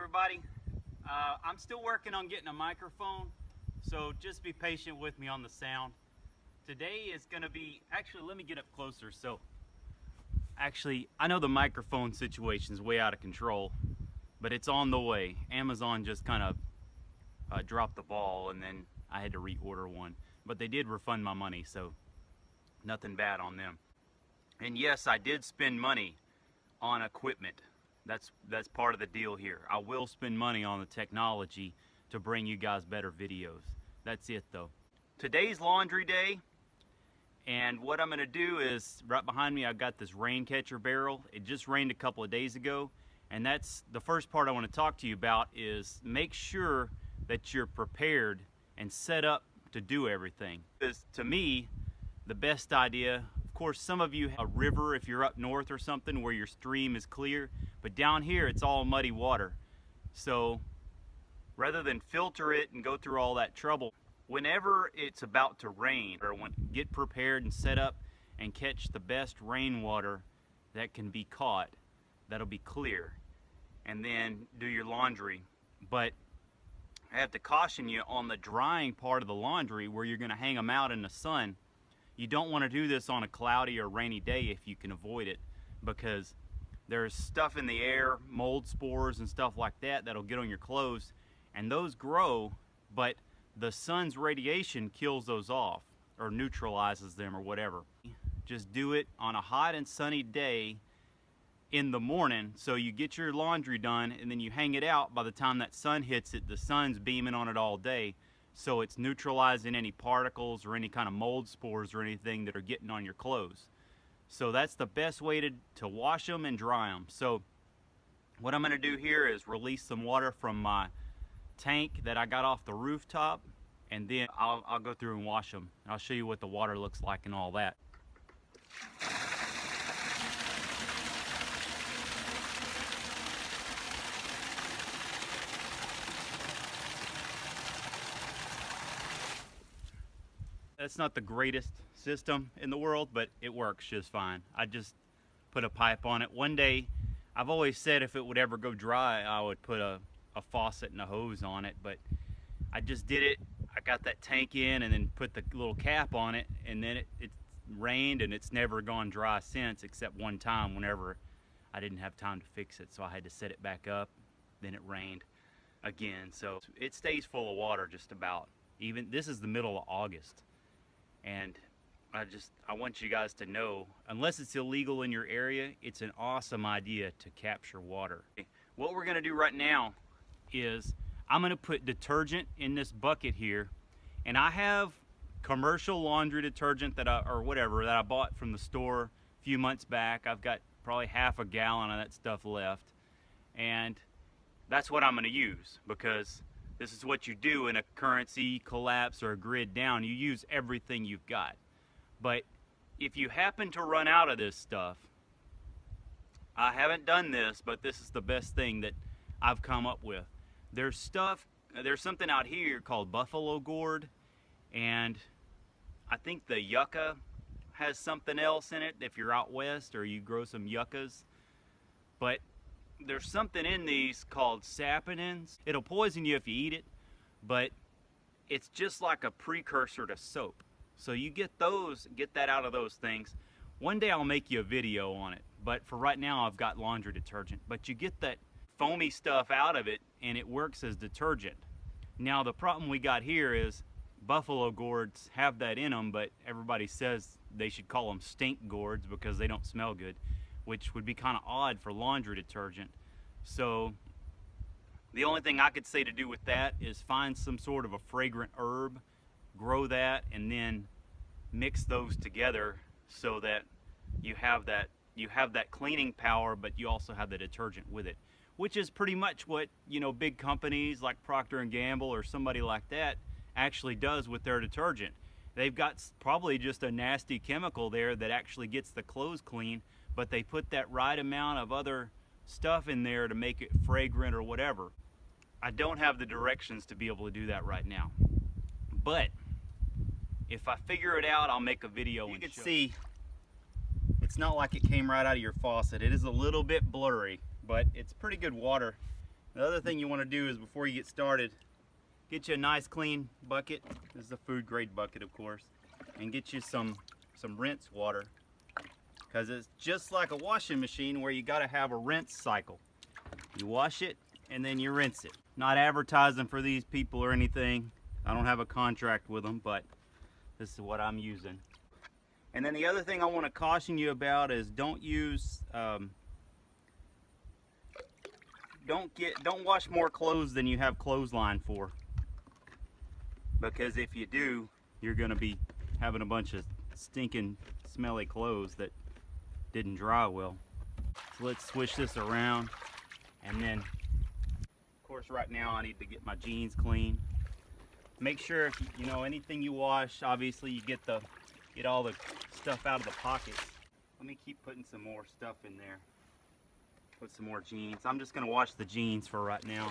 everybody. I'm still working on getting a microphone, so just be patient with me on the sound. Today is going to be, actually let me get up closer. So actually I know the microphone situation is way out of control, but it's on the way. Amazon just kind of dropped the ball, and then I had to reorder one, but they did refund my money, so nothing bad on them. And yes, I did spend money on equipment. That's part of the deal here. I will spend money on the technology to bring you guys better videos. That's it though. Today's laundry day, and what I'm gonna do is, right behind me I've got this rain catcher barrel. It just rained a couple of days ago, and that's the first part I want to talk to you about. Is make sure that you're prepared and set up to do everything. Because to me, the best idea, of course, some of you have a river if you're up north or something where your stream is clear, but down here it's all muddy water. So rather than filter it and go through all that trouble, whenever it's about to rain, get prepared and set up and catch the best rainwater that can be caught, that'll be clear, and then do your laundry. But I have to caution you on the drying part of the laundry where you're going to hang them out in the sun. You don't want to do this on a cloudy or rainy day if you can avoid it, because there's stuff in the air, mold spores and stuff like that, that'll get on your clothes, and those grow, but the sun's radiation kills those off or neutralizes them or whatever. Just do it on a hot and sunny day in the morning, so you get your laundry done and then you hang it out. By the time that sun hits it, the sun's beaming on it all day, so it's neutralizing any particles or any kind of mold spores or anything that are getting on your clothes. So that's the best way to wash them and dry them. So what I'm going to do here is release some water from my tank that I got off the rooftop, and then I'll go through and wash them. I'll show you what the water looks like and all that. That's not the greatest system in the world, but it works just fine. I just put a pipe on it. One day, I've always said if it would ever go dry, I would put a faucet and a hose on it, but I just did it. I got that tank in and then put the little cap on it, and then it rained, and it's never gone dry since, except one time whenever I didn't have time to fix it, so I had to set it back up. Then it rained again, so it stays full of water just about. Even this is the middle of August. And I want you guys to know, unless it's illegal in your area, it's an awesome idea to capture water. What we're gonna do right now is I'm gonna put detergent in this bucket here, and I have commercial laundry detergent that I bought from the store a few months back. I've got probably half a gallon of that stuff left, and that's what I'm gonna use, because this is what you do in a currency collapse or a grid down. You use everything you've got. But if you happen to run out of this stuff, I haven't done this, but this is the best thing that I've come up with. There's something out here called buffalo gourd, and I think the yucca has something else in it if you're out west or you grow some yuccas. But there's something in these called saponins. It'll poison you if you eat it, but it's just like a precursor to soap. So you get that out of those things. One day I'll make you a video on it, but for right now I've got laundry detergent. But you get that foamy stuff out of it, and it works as detergent. Now the problem we got here is buffalo gourds have that in them, but everybody says they should call them stink gourds because they don't smell good, which would be kind of odd for laundry detergent. So the only thing I could say to do with that is find some sort of a fragrant herb, grow that, and then mix those together so that you have that cleaning power, but you also have the detergent with it, which is pretty much what, you know, big companies like Procter & Gamble or somebody like that actually does with their detergent. They've got probably just a nasty chemical there that actually gets the clothes clean, but they put that right amount of other stuff in there to make it fragrant or whatever. I don't have the directions to be able to do that right now, but if I figure it out, I'll make a video. You can see it's not like it came right out of your faucet. It is a little bit blurry, but it's pretty good water. The other thing you want to do is before you get started, get you a nice clean bucket. This is a food grade bucket, of course, and get you some rinse water, because it's just like a washing machine where you got to have a rinse cycle. You wash it and then you rinse it. Not advertising for these people or anything. I don't have a contract with them, but this is what I'm using. And then the other thing I want to caution you about is don't wash more clothes than you have clothesline for, because if you do, you're going to be having a bunch of stinking smelly clothes that didn't dry well. So let's switch this around, and then of course right now I need to get my jeans clean. Make sure if you know anything you wash, obviously you get all the stuff out of the pockets. Let me keep putting some more stuff in there. Put some more jeans. I'm just gonna wash the jeans for right now.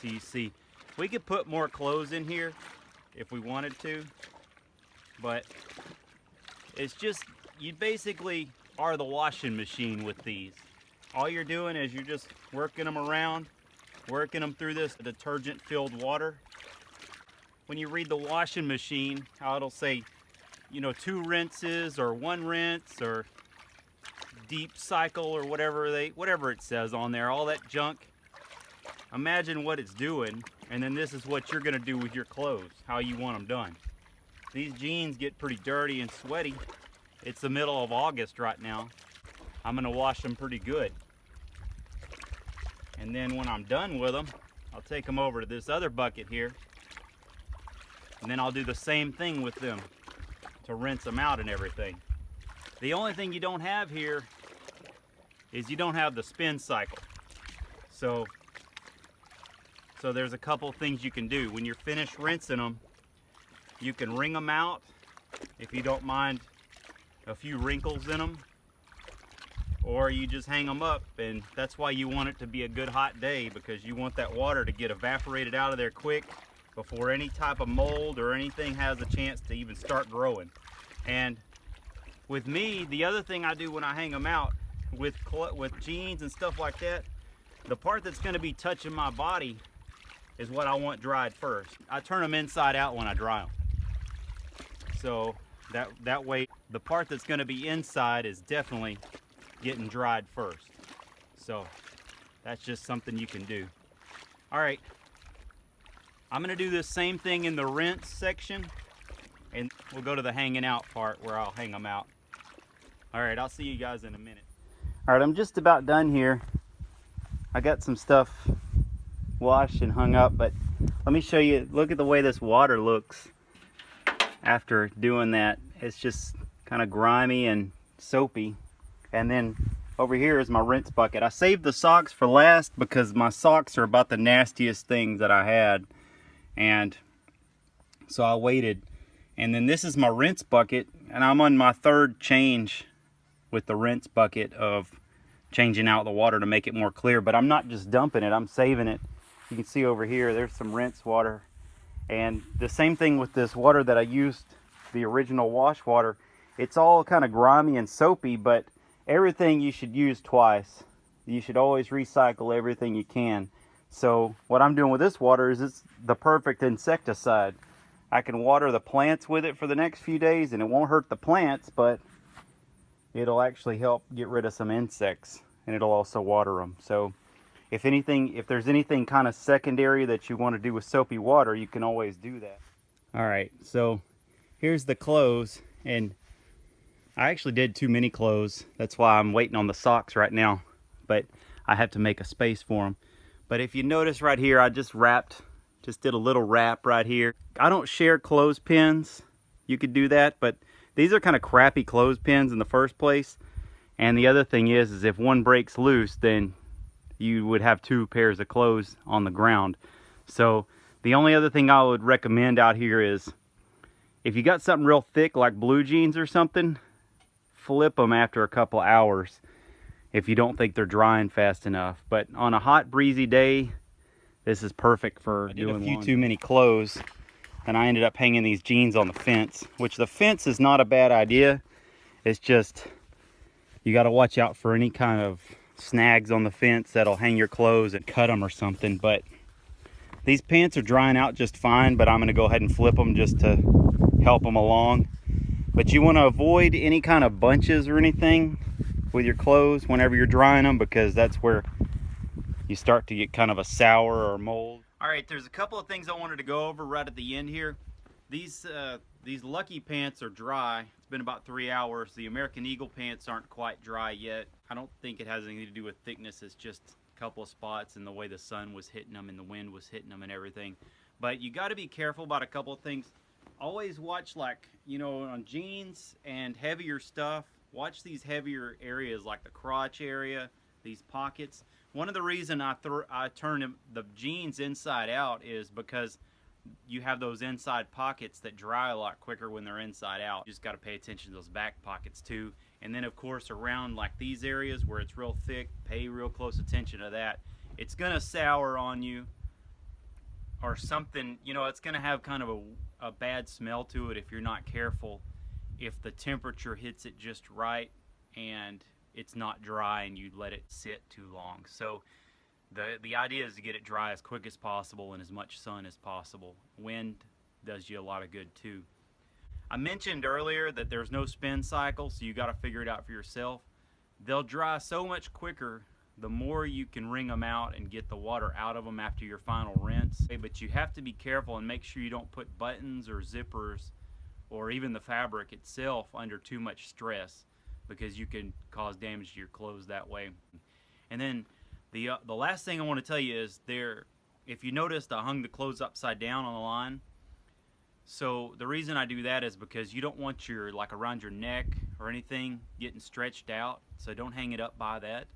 So you see, we could put more clothes in here if we wanted to, but it's just, you basically are the washing machine with these. All you're doing is you're just working them around, working them through this detergent filled water. When you read the washing machine, how it'll say, you know, 2 rinses or 1 rinse or deep cycle or whatever it says on there, all that junk. Imagine what it's doing, and then this is what you're gonna do with your clothes, how you want them done. These jeans get pretty dirty and sweaty. It's the middle of August right now. I'm gonna wash them pretty good. And then when I'm done with them, I'll take them over to this other bucket here, and then I'll do the same thing with them to rinse them out and everything. The only thing you don't have here is you don't have the spin cycle. So there's a couple things you can do. When you're finished rinsing them, you can wring them out if you don't mind a few wrinkles in them, or you just hang them up, and that's why you want it to be a good hot day, because you want that water to get evaporated out of there quick before any type of mold or anything has a chance to even start growing. And with me, the other thing I do when I hang them out with jeans and stuff like that, the part that's going to be touching my body is what I want dried first. I turn them inside out when I dry them. So that way the part that's going to be inside is definitely getting dried first. So that's just something you can do. All right, I'm going to do this same thing in the rinse section, and we'll go to the hanging out part where I'll hang them out. All right, I'll see you guys in a minute. All right, I'm just about done here. I got some stuff washed and hung up, but let me show you. Look at the way this water looks after doing that. It's just kind of grimy and soapy. And then over here is my rinse bucket. I saved the socks for last because my socks are about the nastiest things that I had, and so I waited. And then this is my rinse bucket, and I'm on my 3rd change with the rinse bucket of changing out the water to make it more clear. But I'm not just dumping it, I'm saving it. You can see over here, there's some rinse water. And the same thing with this water that I used, the original wash water. It's all kind of grimy and soapy, but everything you should use twice. You should always recycle everything you can. So what I'm doing with this water is it's the perfect insecticide. I can water the plants with it for the next few days, and it won't hurt the plants, but it'll actually help get rid of some insects, and it'll also water them. So if there's anything kind of secondary that you want to do with soapy water, you can always do that. All right, so here's the clothes, and I actually did too many clothes. That's why I'm waiting on the socks right now, but I have to make a space for them. But if you notice right here, I just did a little wrap right here. I don't share clothespins. You could do that, but these are kind of crappy clothespins in the first place. And the other thing is if one breaks loose, then you would have 2 pairs of clothes on the ground. So the only other thing I would recommend out here is if you got something real thick like blue jeans or something, flip them after a couple hours if you don't think they're drying fast enough. But on a hot breezy day, this is perfect for doing a few too many clothes, and I ended up hanging these jeans on the fence, which the fence is not a bad idea. It's just you got to watch out for any kind of snags on the fence that'll hang your clothes and cut them or something. But these pants are drying out just fine, but I'm going to go ahead and flip them just to help them along. But you want to avoid any kind of bunches or anything with your clothes whenever you're drying them, because that's where you start to get kind of a sour or mold. All right, there's a couple of things I wanted to go over right at the end here. These Lucky pants are dry. It's been about 3 hours. The American Eagle pants aren't quite dry yet. I don't think it has anything to do with thickness. It's just a couple of spots and the way the sun was hitting them and the wind was hitting them and everything. But you got to be careful about a couple of things. Always watch, like, you know, on jeans and heavier stuff, watch these heavier areas like the crotch area, these pockets. One of the reasons I turn the jeans inside out is because you have those inside pockets that dry a lot quicker when they're inside out. You just got to pay attention to those back pockets too. And then of course around like these areas where it's real thick, pay real close attention to that. It's gonna sour on you or something, you know, it's gonna have kind of a bad smell to it if you're not careful, if the temperature hits it just right and it's not dry and you let it sit too long. So the idea is to get it dry as quick as possible and as much sun as possible. Wind does you a lot of good too. I mentioned earlier that there's no spin cycle, so you got to figure it out for yourself. They'll dry so much quicker the more you can wring them out and get the water out of them after your final rinse. But you have to be careful and make sure you don't put buttons or zippers or even the fabric itself under too much stress, because you can cause damage to your clothes that way. And then the last thing I want to tell you is if you noticed, I hung the clothes upside down on the line. So the reason I do that is because you don't want your, like around your neck or anything, getting stretched out. So don't hang it up by that,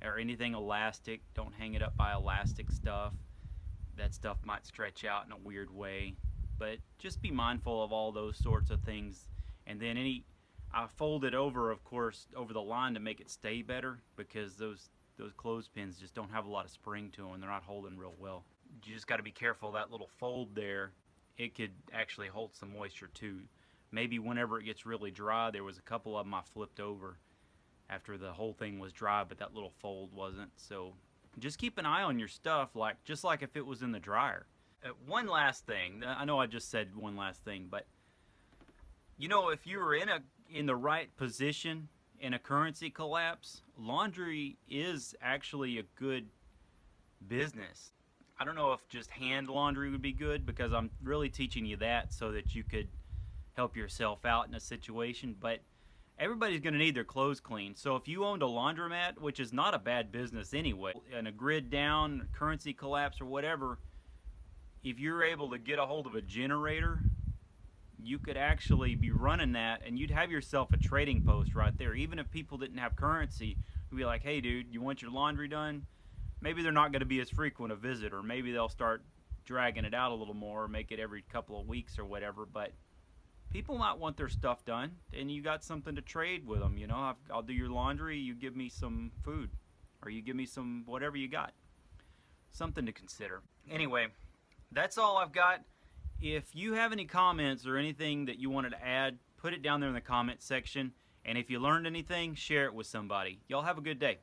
or anything elastic. Don't hang it up by elastic stuff. That stuff might stretch out in a weird way. But just be mindful of all those sorts of things. And then I fold it over, of course, over the line to make it stay better, because those clothespins just don't have a lot of spring to them. They're not holding real well. You just got to be careful. That little fold there, it could actually hold some moisture too. Maybe whenever it gets really dry, there was a couple of them I flipped over after the whole thing was dry, but that little fold wasn't. So just keep an eye on your stuff, just like if it was in the dryer. One last thing. I know I just said one last thing, but you know, if you were in the right position in a currency collapse, laundry is actually a good business. I don't know if just hand laundry would be good, because I'm really teaching you that so that you could help yourself out in a situation, but everybody's going to need their clothes cleaned. So if you owned a laundromat, which is not a bad business anyway, in a grid down, currency collapse or whatever, if you're able to get a hold of a generator, you could actually be running that, and you'd have yourself a trading post right there. Even if people didn't have currency, you'd be like, hey dude, you want your laundry done? Maybe they're not going to be as frequent a visitor. Maybe they'll start dragging it out a little more, make it every couple of weeks or whatever, but people might want their stuff done, and you got something to trade with them. You know, I'll do your laundry, you give me some food, or you give me some whatever you got. Something to consider. Anyway, that's all I've got. If you have any comments or anything that you wanted to add, put it down there in the comment section. And if you learned anything, share it with somebody. Y'all have a good day.